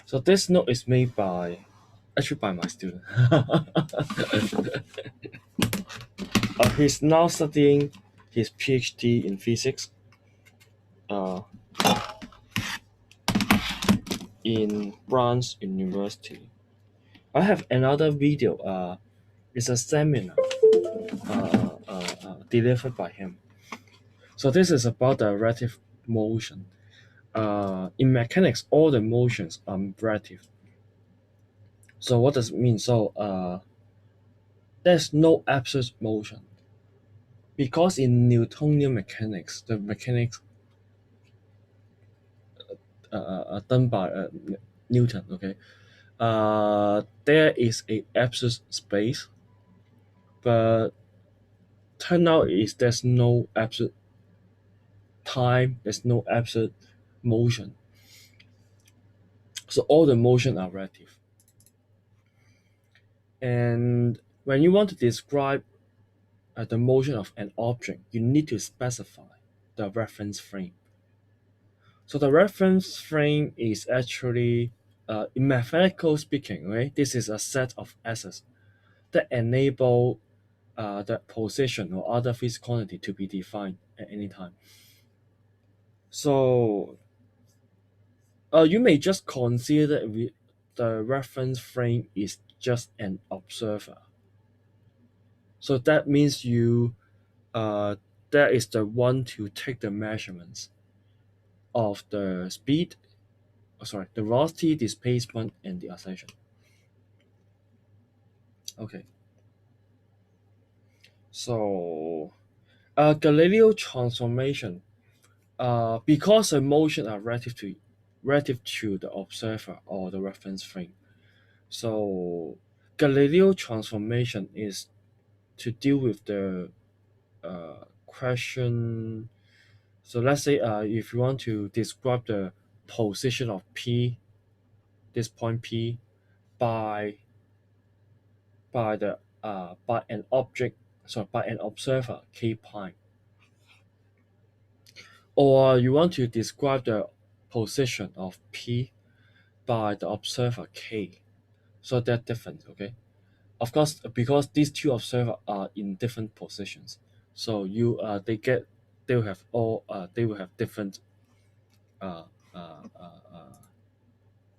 So this note is made by actually by my student. He's now studying his PhD in physics uh, in Branch University. I have another video. It's a seminar delivered by him. So this is about the relative motion. In mechanics, all the motions are relative. So what does it mean? There's no absolute motion because in Newtonian mechanics, the mechanics done by Newton. Okay, there is a absolute space, but turn out is there's no absolute time. There's no absolute motion. So all the motion are relative. And when you want to describe the motion of an object, you need to specify the reference frame. So the reference frame is actually, in mathematical speaking, right? This is a set of assets that enable the position or other physical quantity to be defined at any time. So you may just consider the reference frame is just an observer. So that means that is the one to take the measurements of the speed, the velocity, displacement, and the acceleration. Okay, so Galileo transformation, because the motion are relative to the observer or the reference frame. So Galileo transformation is to deal with the question. So let's say if you want to describe the position of P, this point P, by by an object, by an observer K prime, or you want to describe the position of P by the observer K. So they're different, okay? Of course, because these two observers are in different positions, so they will have different uh, uh, uh,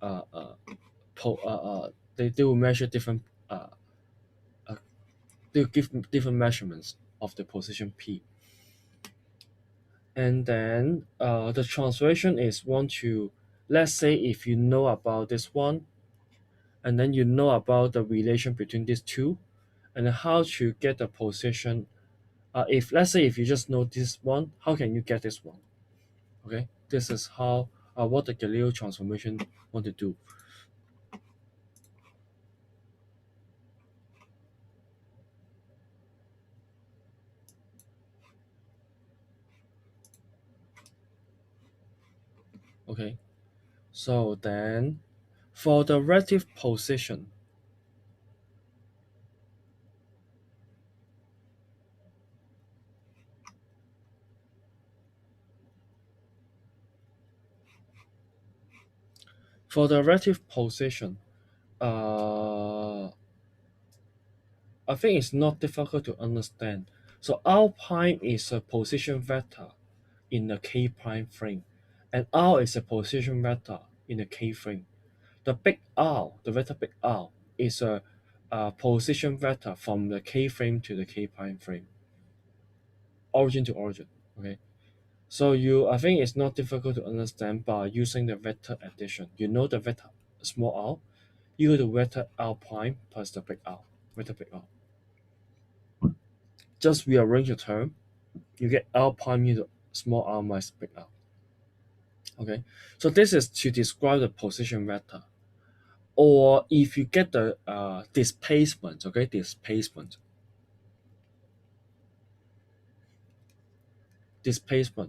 uh, uh, uh, they will measure different uh, they will give different measurements of the position P. And then the translation is one to, let's say if you know about this one, and then you know about the relation between these two, and how to get the position. If let's say if you just know this one, how can you get this one? Okay, this is how what the Galileo transformation want to do. Okay, so then for the relative position, for the relative position, I think it's not difficult to understand. So R prime is a position vector in the K prime frame, and R is a position vector in the K frame. The big R, the vector big R, is a position vector from the K frame to the K prime frame, origin to origin. Okay, so I think it's not difficult to understand by using the vector addition. You know the vector small r, equal to vector R prime plus the big R, vector big R. Just rearrange the term, you get R prime equal to small r minus big R. Okay, so this is to describe the position vector. Or if you get the displacement, okay, displacement,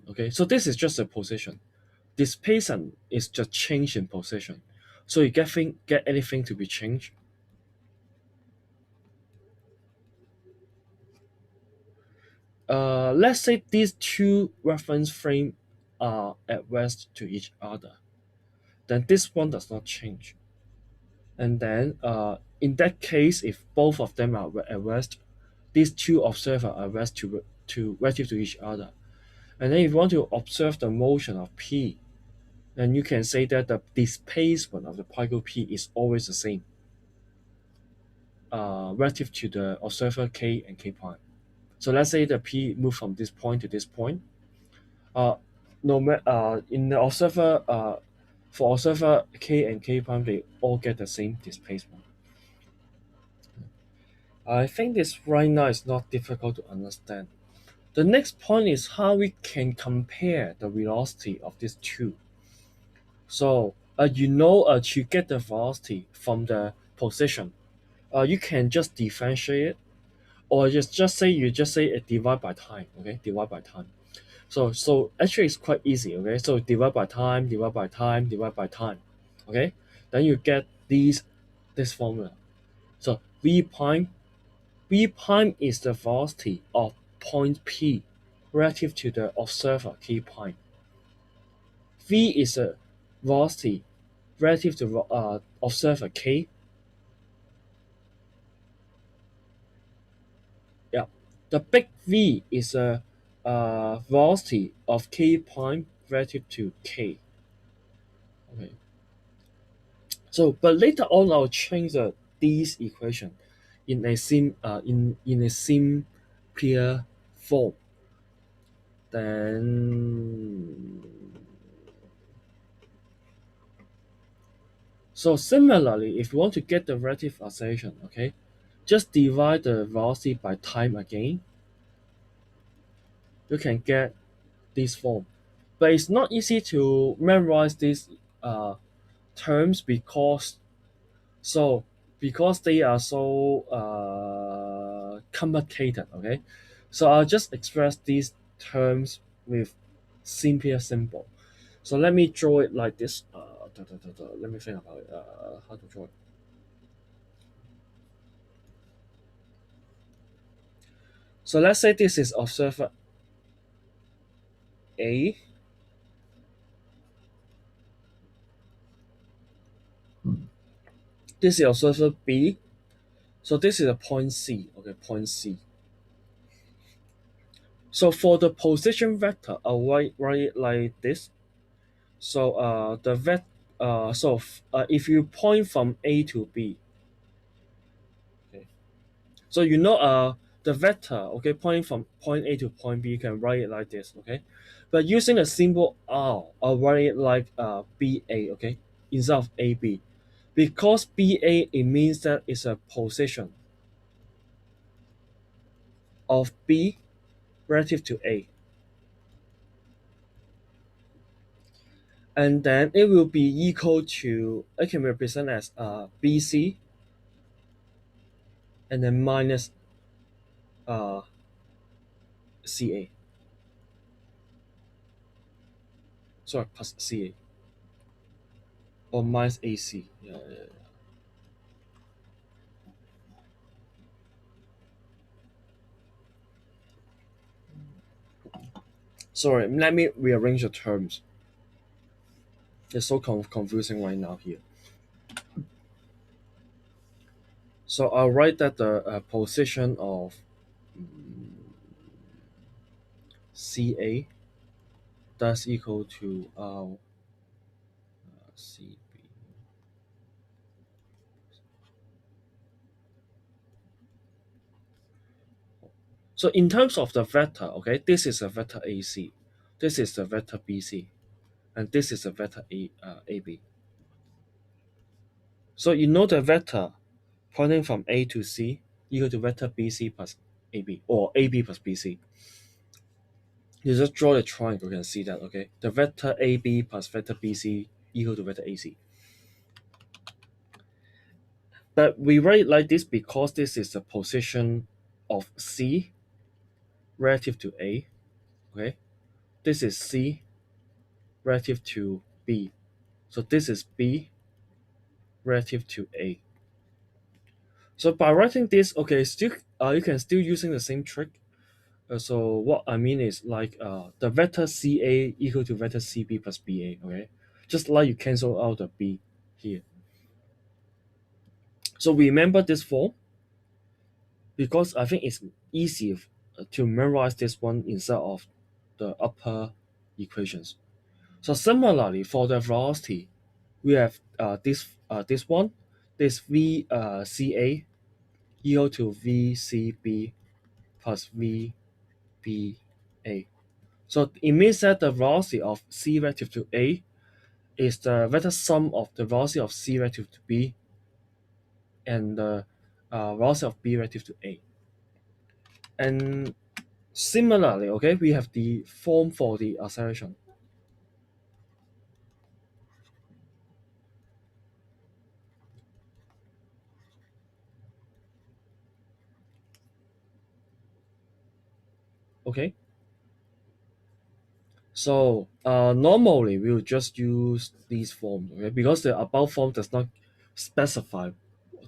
okay. So this is just a position. Displacement is just change in position. So you get anything to be changed. Let's say these two reference frame are at rest to each other. then this one does not change. And then in that case, if both of them are at rest, these two observers are rest to relative to each other. And then if you want to observe the motion of P, then you can say that the displacement of the particle P is always the same relative to the observer K and K prime. So let's say the P move from this point to this point. Uh, no matter in the observer for observer K and K prime, they all get the same displacement. I think this right now is not difficult to understand. The next point is how we can compare the velocity of these two. So to get the velocity from the position, you can just differentiate it, or just say divide by time. Okay, divide by time. So actually it's quite easy. Okay, so divide by time, divide by time, divide by time. Okay, then you get this formula. So v prime is the velocity of point P relative to the observer K prime. V is the velocity relative to observer K. Yeah, the big V is a velocity of K prime relative to K. Okay. So, but later on, I'll change these equation in a simpler form. Then, so similarly, if you want to get the relative acceleration, okay, just divide the velocity by time again. You can get this form, but it's not easy to memorize these uh, terms so because they are so complicated. Okay, so I'll just express these terms with simpler symbol. So let me draw it like this. Let me think about it. How to draw it. So let's say this is observer A. This is observer B. So this is a point C. Okay, point C. So for the position vector, I'll write it like this. So if you point from A to B, okay. So the vector, okay, pointing from point A to point B, you can write it like this, okay. But using the symbol R, I'll write it like BA, okay, instead of AB, because BA it means that it's a position of B relative to A, and then it will be equal to it can represent as BC and then minus uh, CA. Sorry, plus CA or minus AC. Yeah, yeah, yeah. Sorry, let me rearrange the terms. It's so confusing right now here. So I'll write that the position of CA that's equal to CB. So in terms of the vector, okay, this is a vector AC, this is the vector BC, and this is a vector AB. So the vector pointing from A to C equal to vector BC plus AB or AB plus BC. You just draw the triangle, you can see that, okay? The vector AB plus vector BC equal to vector AC. But we write it like this because this is the position of C relative to A, okay? This is C relative to B. So this is B relative to A. So by writing this, okay, still you can still using the same trick. So what I mean is like the vector CA equal to vector CB plus BA, okay? just like you cancel out the b here. So remember this form because I think it's easier to memorize this one instead of the upper equations. So similarly for the velocity, we have this one, this v ca equal to vcb plus vba. So it means that the velocity of c relative to a is the vector sum of the velocity of c relative to b and the velocity of b relative to a. And similarly, okay, we have the form for the acceleration. Okay, so normally we will just use these forms, okay, because the above form does not specify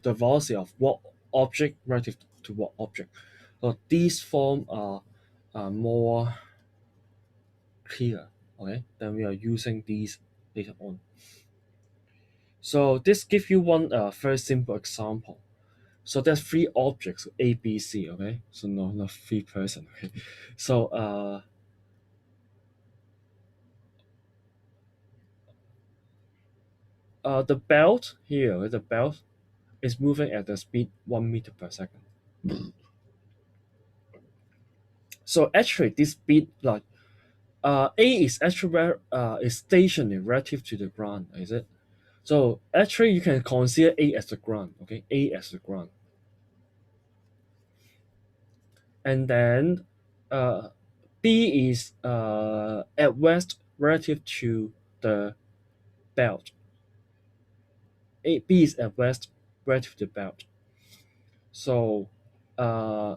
the velocity of what object relative to what object. So these forms are more clear, okay, then we are using these later on. So this gives you one very simple example. So there's three objects, A, B, C, okay? So no, not three person, okay? So the belt here, the belt is moving at the speed 1 meter per second. So actually this speed like A is actually is stationary relative to the ground, is it? So actually you can consider A as the ground, okay? A as the ground. And then uh, B is at west relative to the belt. B is at west relative to the belt. So uh,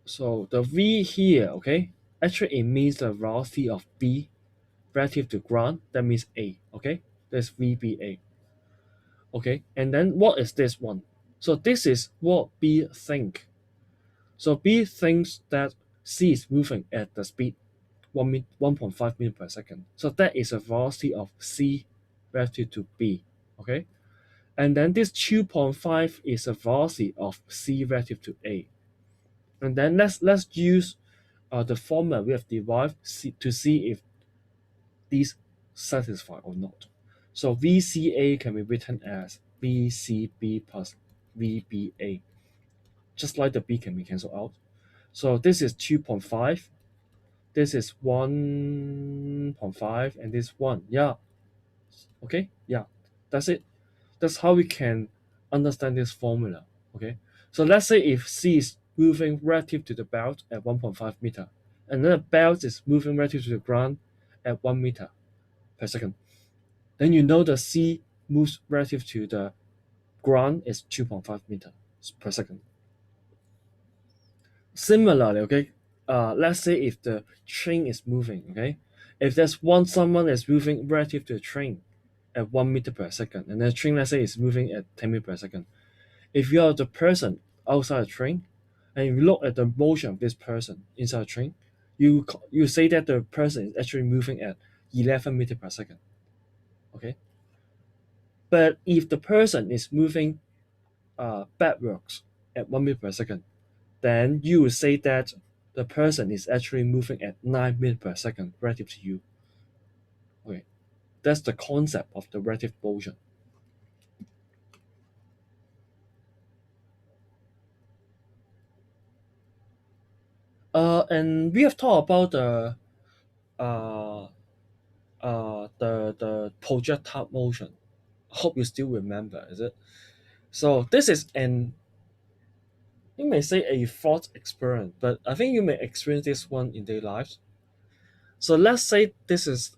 so the V here, okay, actually it means the velocity of B relative to ground. That means A, okay? That's VBA. Okay, and then what is this one? So this is what B think. So B thinks that C is moving at the speed 1.5 meter per second. So that is a velocity of C relative to B. Okay, and then this 2.5 is a velocity of C relative to A. And then let's use the formula we have derived to see if these satisfy or not. So VCA can be written as VCB plus VBA, just like the B can be cancelled out. So this is 2.5, this is 1.5, and this 1. Yeah, okay, yeah, that's it. That's how we can understand this formula. Okay, so let's say if C is moving relative to the belt at 1.5 meter, and then the belt is moving relative to the ground at 1 meter per second, then you know the C moves relative to the ground is 2.5 meter per second. Similarly, okay, let's say if the train is moving, okay, if there's someone is moving relative to the train at 1 meter per second, and the train let's say is moving at 10 meter per second. If you are the person outside the train, and you look at the motion of this person inside the train, you say that the person is actually moving at 11 meter per second. Okay, but if the person is moving backwards at 1 meter per second, then you would say that the person is actually moving at 9 meters per second relative to you. Okay, that's the concept of the relative motion. And we have talked about uh, the projectile motion. Hope you still remember, is it? So this is an you may say a thought experiment, but I think you may experience this one in their lives. So let's say this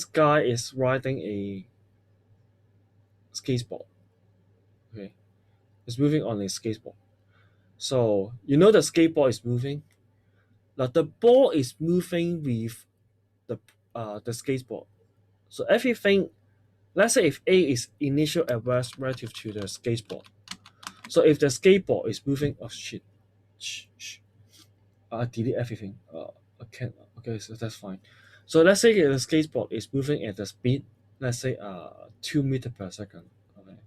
guy is riding a skateboard. Okay, he's moving on a skateboard. So you know the skateboard is moving. Now the ball is moving with the the skateboard. So everything. Let's say if A is initial at rest relative to the skateboard. So if the skateboard is moving, oh shit, delete everything. I can't. Okay, so that's fine. So let's say the skateboard is moving at the speed, let's say 2 meter per second. Okay.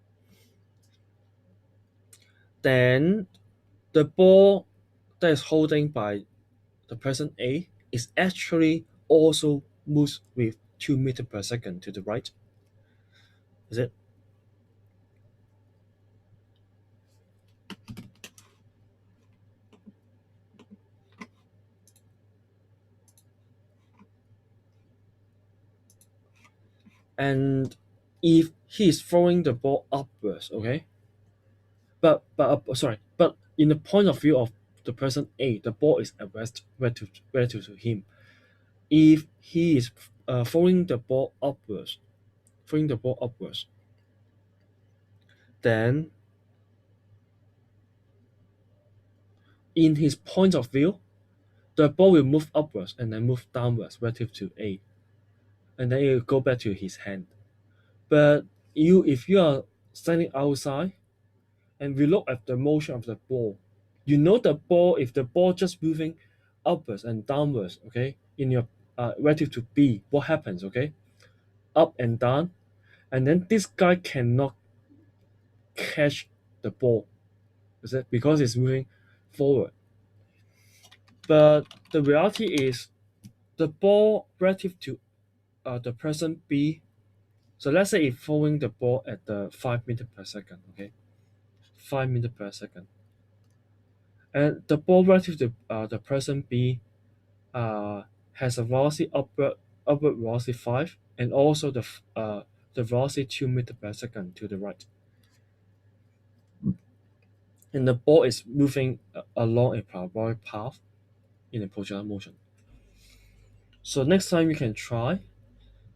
Then the ball that is holding by the person A is actually also moves with 2 meter per second to the right. Is it? And if he is throwing the ball upwards, okay, but in the point of view of the person A, the ball is at rest relative to him. If he is throwing the ball upwards, throwing the ball upwards, then in his point of view, the ball will move upwards and then move downwards relative to A, and then it will go back to his hand. But if you are standing outside and we look at the motion of the ball, you know the ball, if the ball just moving upwards and downwards, okay, in your relative to B, what happens, okay? Up and down, and then this guy cannot catch the ball, is it? Because it's moving forward. But the reality is the ball relative to the person B. So let's say if throwing the ball at the 5 meter per second, okay, 5 meter per second, and the ball relative to the person B uh, has a velocity upward velocity 5, and also the velocity 2 meter per second to the right, and the ball is moving along a parabolic path in a projectile motion. So next time you can try.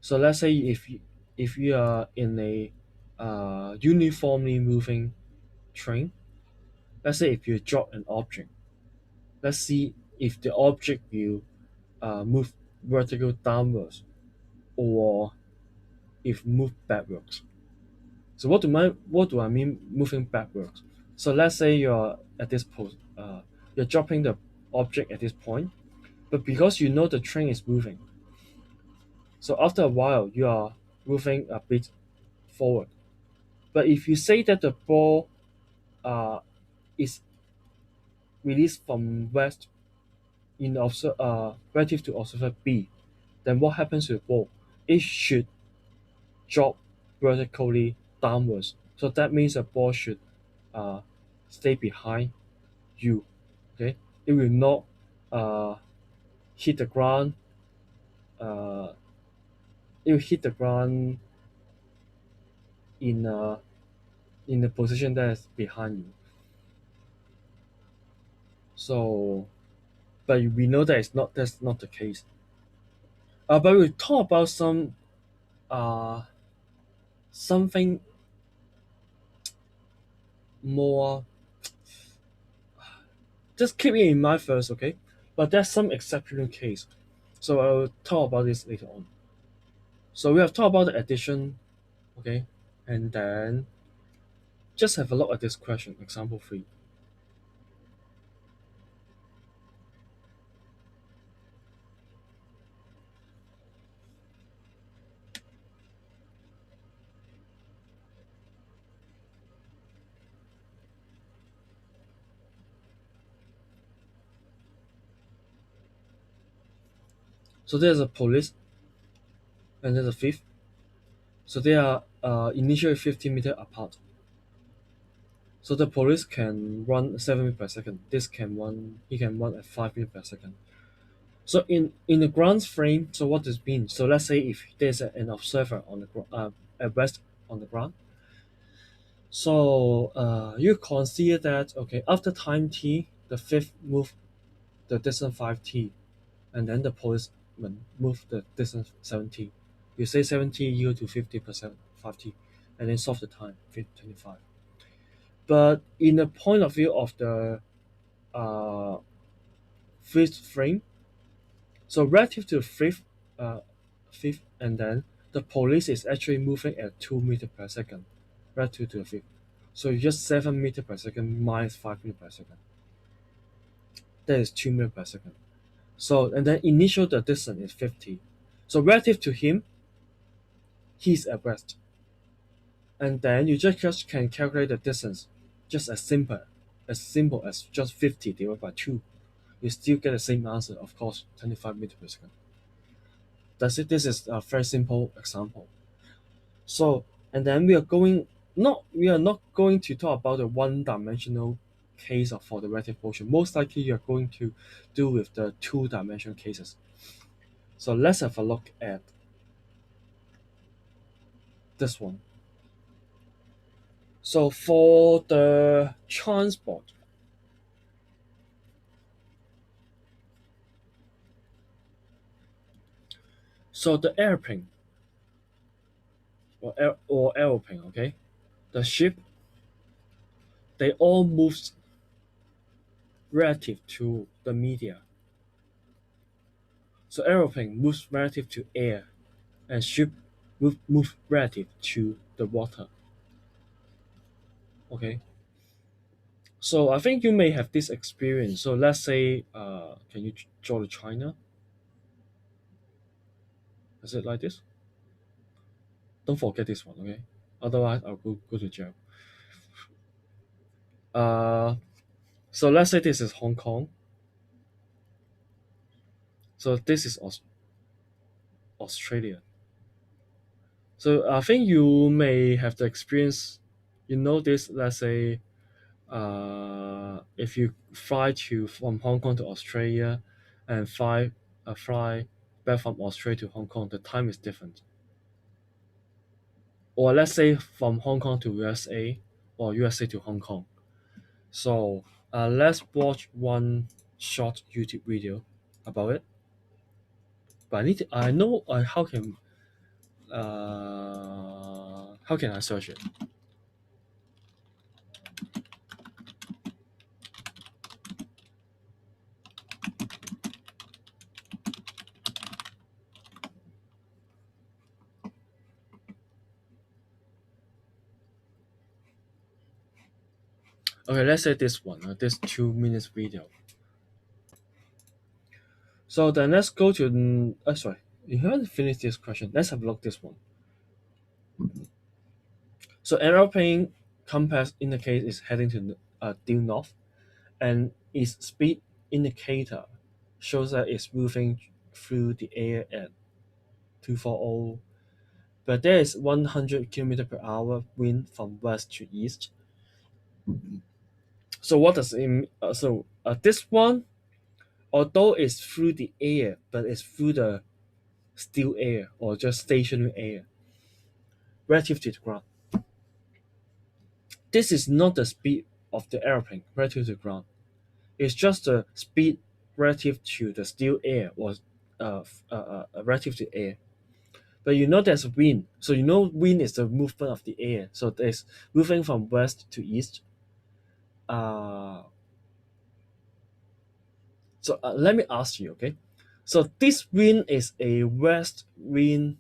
So let's say if you are in a uniformly moving train, let's say if you drop an object, let's see if the object will move vertical downwards or if move backwards. So what do I mean moving backwards? So let's say you're at this post, you're dropping the object at this point, but because you know the train is moving, so after a while you are moving a bit forward. But if you say that the ball uh, is released from west relative to observer B, then what happens to the ball? It should drop vertically downwards. So that means the ball should uh, stay behind you. Okay, it will not uh, hit the ground. Uh, it will hit the ground in a in the position that is behind you. So, but we know that that's not the case. But we talk about uh something more. Just keep it in mind first, okay? But there's some exceptional case, so I will talk about this later on. So we have talked about the addition, okay, and then just have a look at this question, example 3. So there's a police and there's a thief. So they are initially 50 meters apart. So the police can run 7 meters per second. This can run, he can run at 5 meters per second. So in the ground frame, so what does it mean? So let's say if there's an observer on the at rest on the ground. So you consider that, okay, after time t, the fifth move the distance 5t, and then the policeman move the distance 7t. You say 7t equal to 50% 5t, and then solve the time 25. But in the point of view of the uh, fifth frame, so relative to uh, fifth, and then the police is actually moving at 2 meters per second relative to the fifth. So you just 7 meters per second minus 5 meters per second. That is 2 meters per second. So and then initial the distance is 50. So relative to him, he's at west. And then you just can calculate the distance just as simple as just 50 divided by 2. You still get the same answer, of course, 25 meters per second. That's it. This is a very simple example. So, and then we are not going to talk about the one-dimensional case of for the relative motion. Most likely, you are going to do with the two-dimensional cases. So let's have a look at this one. So for the transport, so the airplane or aeroplane, okay, the ship, they all move relative to the media. So aeroplane moves relative to air, and ship move relative to the water. Okay, so I think you may have this experience. So let's say, can you draw the China? Is it like this? Don't forget this one, okay? Otherwise, I'll go to jail. Uh, so let's say this is Hong Kong. So this is Australia. So I think you may have the experience. You know this. Let's say, if you fly to from Hong Kong to Australia, and fly back from Australia to Hong Kong, the time is different. Or let's say from Hong Kong to USA, or USA to Hong Kong. So let's watch one short YouTube video about it. But I know how can I search it? Okay, let's say this one, this 2 minutes video. So then let's go to sorry, you haven't finished this question. Let's have a look at this one. So aeroplane compass indicator is heading to due north, and its speed indicator shows that it's moving through the air at 240, but there is 100 km per hour wind from west to east. So what does it mean? This one, although it's through the air, but it's through the still air or just stationary air relative to the ground. This is not the speed of the airplane relative to the ground. It's just the speed relative to the still air or relative to air. But you know there's wind. So you know wind is the movement of the air. So there's moving from west to east. Uh, let me ask you, okay? So this wind is a west wind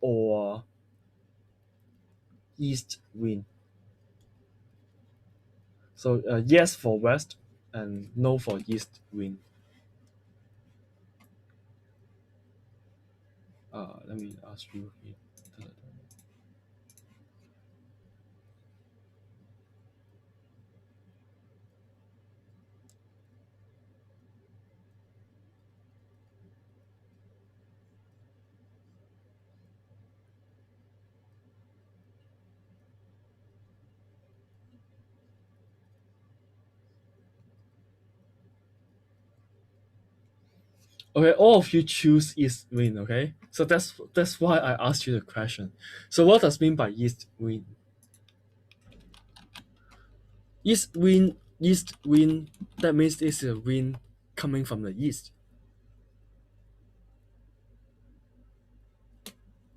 or east wind? So yes for west and no for east wind. Let me ask you here. Okay, all of you choose east wind. Okay, so that's why I asked you the question. So what does mean by east wind? East wind. That means it's a wind coming from the east.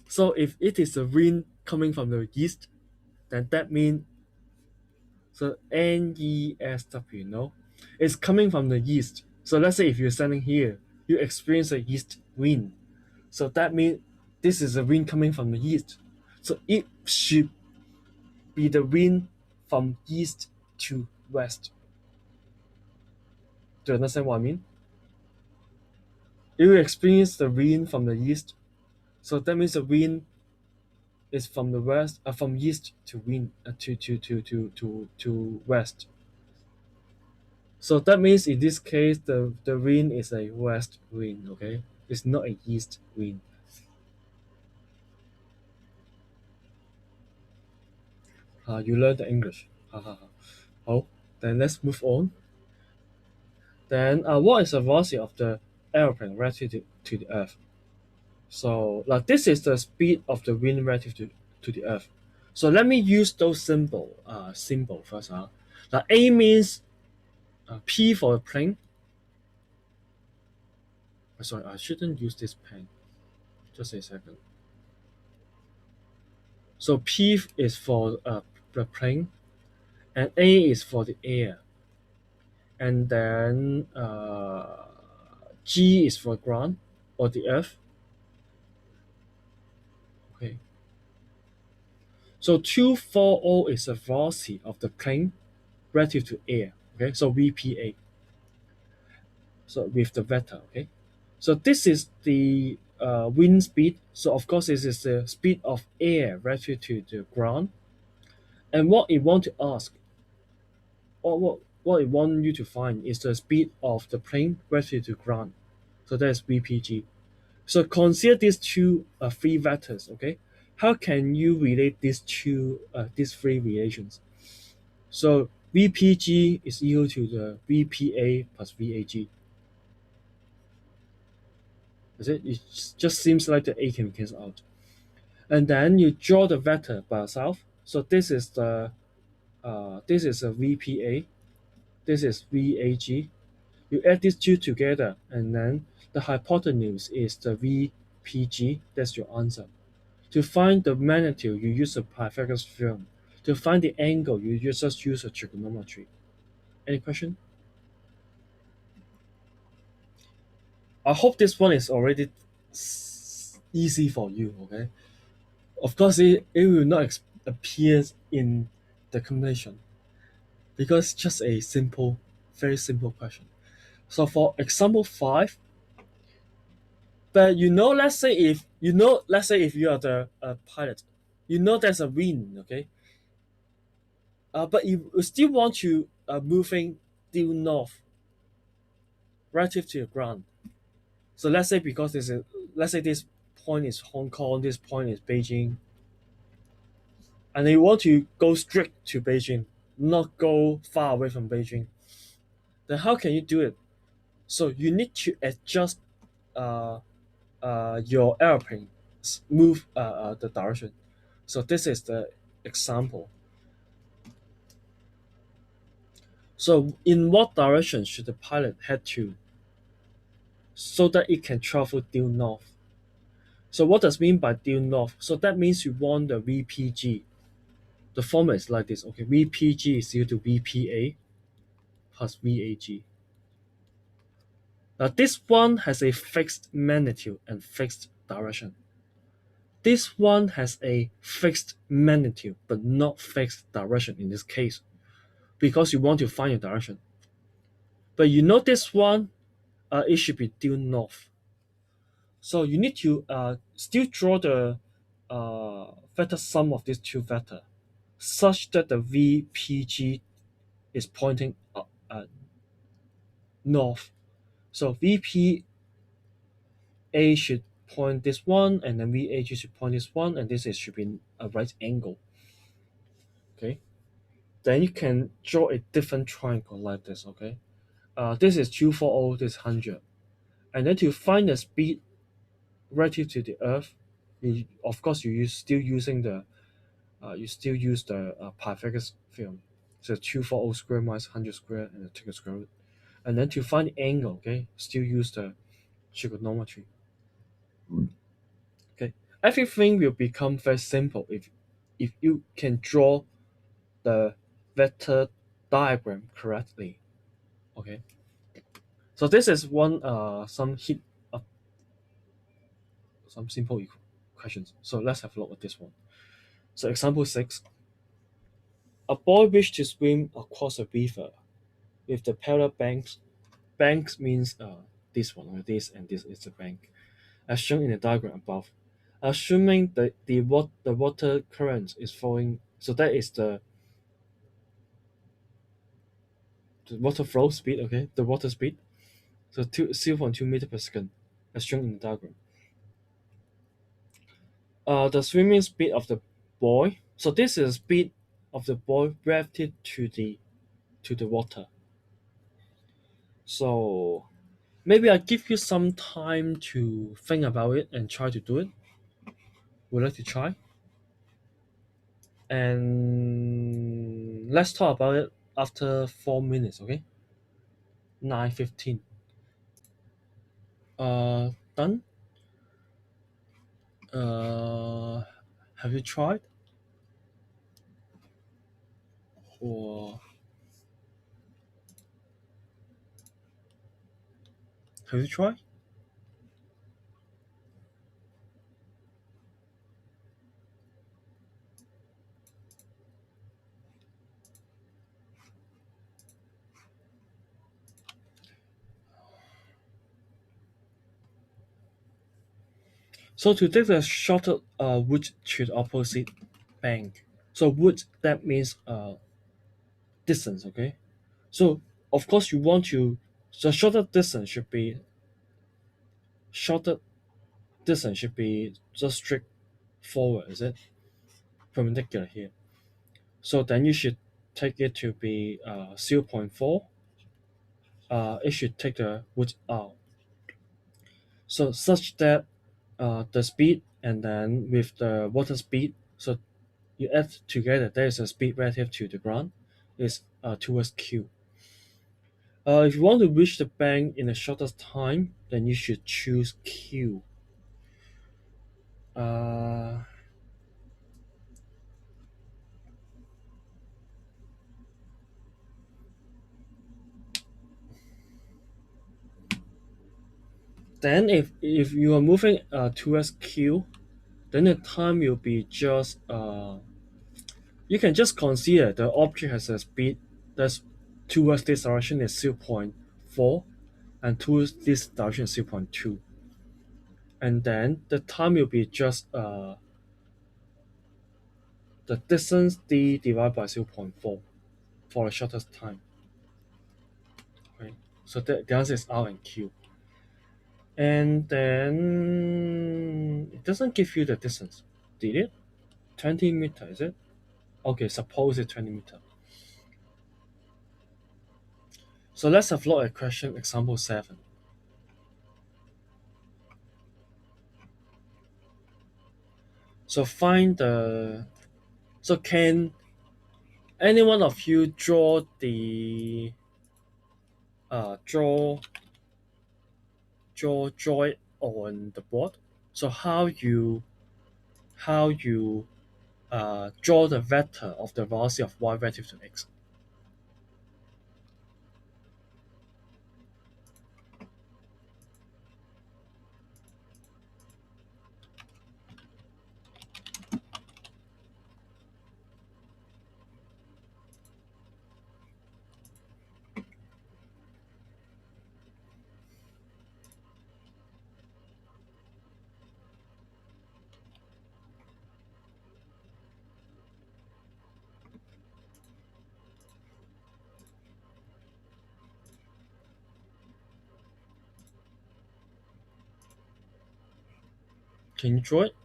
So if it is a wind coming from the east, then that means so NESW, no, it's coming from the east. So let's say if you're standing here, you experience a east wind. So that means this is a wind coming from the east. So it should be the wind from east to west. Do you understand what I mean? If you experience the wind from the east, So that means the wind is from the west, from east to wind to west. So that means in this case, the wind is a west wind. Okay, it's not a east wind. You learn the English. Ha ha ha. Oh, then let's move on. Then, what is the velocity of the airplane relative to the Earth? So, like this is the speed of the wind relative to the Earth. So let me use those symbol first. Like A means P for a plane. Sorry, I shouldn't use this pen. Just a second. So P is for the plane, and A is for the air, and then G is for ground or the Earth. Okay. So 240 is the velocity of the plane relative to air. Okay, so VPA. So with the vector. Okay, so this is the wind speed. So of course, this is the speed of air relative to the ground. And what it want to ask, or what it want you to find, is the speed of the plane relative to ground. So that's VPG. So consider these three vectors. Okay, how can you relate these three relations? So VPG is equal to the VPA plus VAG. Is it? It just seems like the A can cancel out. And then you draw the vector by yourself. So this is a VPA, this is VAG. You add these two together, and then the hypotenuse is the VPG. That's your answer. To find the magnitude, you use a Pythagoras theorem. To find the angle, just use a trigonometry. Any question? I hope this one is already easy for you. Okay. Of course, it will not appear in the combination because it's just a simple, very simple question. So for example 5, but let's say if you are the pilot, there's a wind, okay, but you still want to moving due north relative to the ground. So let's say this point is Hong Kong, this point is Beijing, and you want to go straight to Beijing, not go far away from Beijing. Then how can you do it? So you need to adjust uh, your airplane move the direction. So this is the example. So in what direction should the pilot head to so that it can travel due north? So what does mean by due north? So that means you want the VPG. The formula is like this. Okay, VPG is equal to VPA plus VAG. Now this one has a fixed magnitude and fixed direction. This one has a fixed magnitude but not fixed direction in this case because you want to find your direction. But this one, it should be due north. So you need to still draw the vector sum of these two vectors such that the VPG is pointing north. So VPA should point this one, and then VAG should point this one, and should be a right angle. Okay. Then you can draw a different triangle like this. Okay. This is 240, this is 100. And then to find the speed relative to the Earth, of course you still use the Pythagoras theorem. So 240 square minus 100 square, and then take a square root. And then to find the angle, okay, still use the trigonometry. Okay, everything will become very simple if you can draw the vector diagram correctly. Okay, so this is one some simple questions. So let's have a look at this one. So example 6. A boy wished to swim across a river with the parallel banks. Banks means this one, or this and this is the bank, as shown in the diagram above. Assuming the water current is flowing, so that is the water flow speed, okay, the water speed. So 0.2 meter per second, as shown in the diagram. The swimming speed of the boy. So this is the speed of the boy relative to the water. So maybe I give you some time to think about it and try to do it. Would you like to try? And let's talk about it after 4 minutes, okay? 9:15. Done. Uh, have you tried or have you tried? So to take the shorter route to the opposite bank. So route that means distance, okay? So of course you want to the shorter distance should be just straight forward, is it? Perpendicular here. So then you should take it to be 0.4. It should take the root out. So such that the speed and then with the water speed, so you add together, there is a speed relative to the ground, is towards q. If you want to reach the bank in the shortest time, then you should choose q. Uh, then if you are moving towards q, then the time will be just you can just consider the object has a speed that's towards this direction is 0.4 and towards this direction is 0.2, and then the time will be just the distance d divided by 0.4 for the shortest time. Okay, so the answer is r and q, and then it doesn't give you the distance, did it? 20 meter, is it? Okay, suppose it's 20 meter. So let's have a look at question example 7. So find the so can any one of you draw draw it on the board? So how you draw the vector of the velocity of y relative to x? Can you draw it?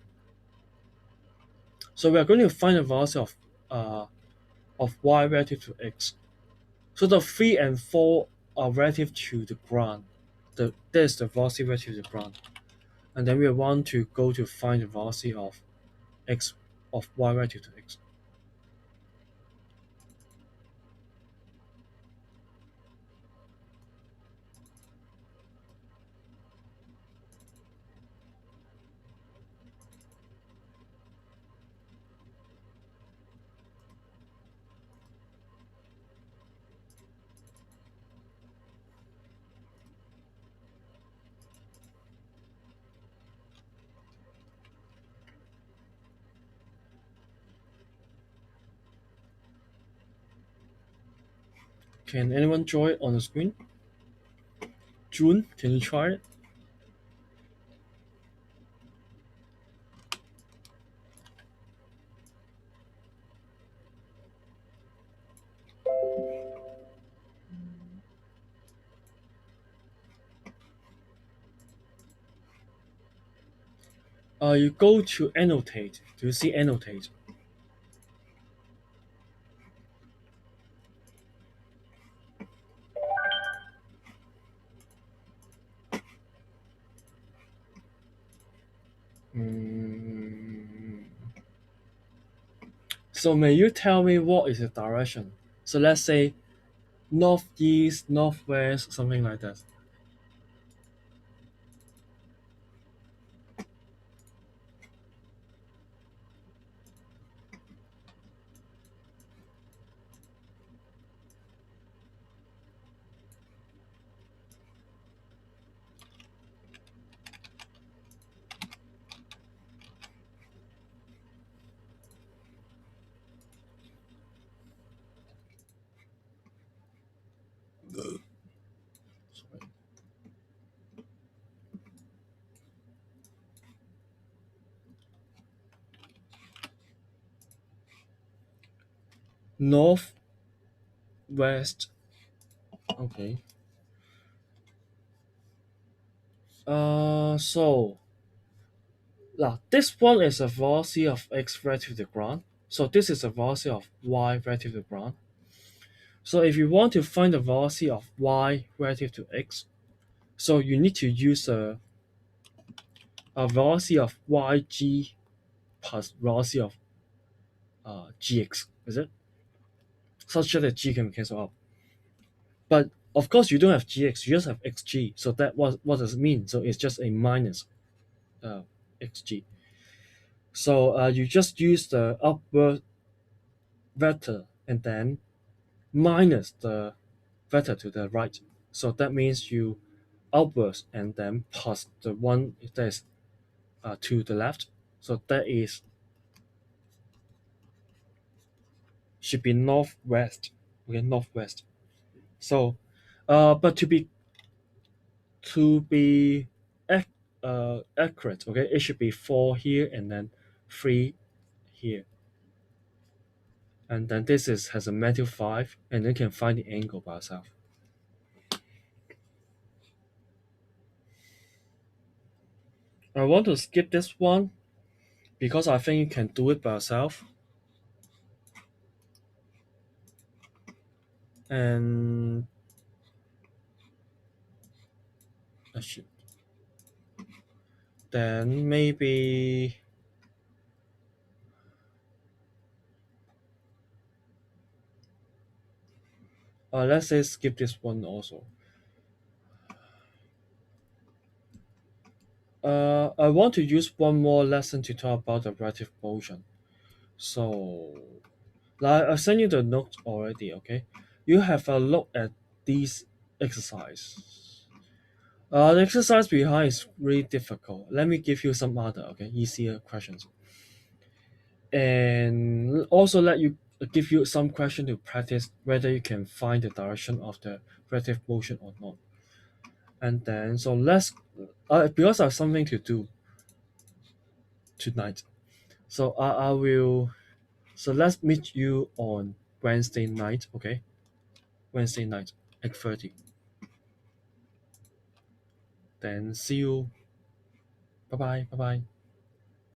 So we are going to find the velocity of y relative to x. So the 3 and 4 are relative to the ground. That is the velocity relative to the ground. And then we want to go to find the velocity of x of y relative to x. Can anyone draw it on the screen? June, can you try it? You go to annotate. Do you see annotate? Mm, so may you tell me what is the direction? So let's say northeast, northwest, something like that. Sorry. Northwest. Okay. So now this one is a velocity of x relative to the ground. So this is a velocity of y relative to the ground. So if you want to find the velocity of y relative to x, so you need to use a velocity of yg plus velocity of gx, is it? Such that the g can cancel out. But of course, you don't have gx, you just have xg. So that what does it mean? So it's just a minus uh, xg. So you just use the upward vector and then minus the vector to the right. So that means you outwards and then plus the one that is to the left. So that is should be northwest. Okay, northwest. So, but to be ac- accurate, okay, it should be four here and then three here, and then this is has a magnitude five, and then you can find the angle by yourself. I want to skip this one because I think you can do it by yourself, and shit. Then maybe let's say skip this one also. I want to use one more lesson to talk about the relative motion. So, like I sent you the notes already. Okay, you have a look at these exercise. The exercise behind is really difficult. Let me give you some other easier questions, and also let you give you some question to practice whether you can find the direction of the relative motion or not. And then so let's because I have something to do tonight. So I will. So let's meet you on Wednesday night. Okay, Wednesday night, 8:30. Then see you. Bye bye. Bye bye.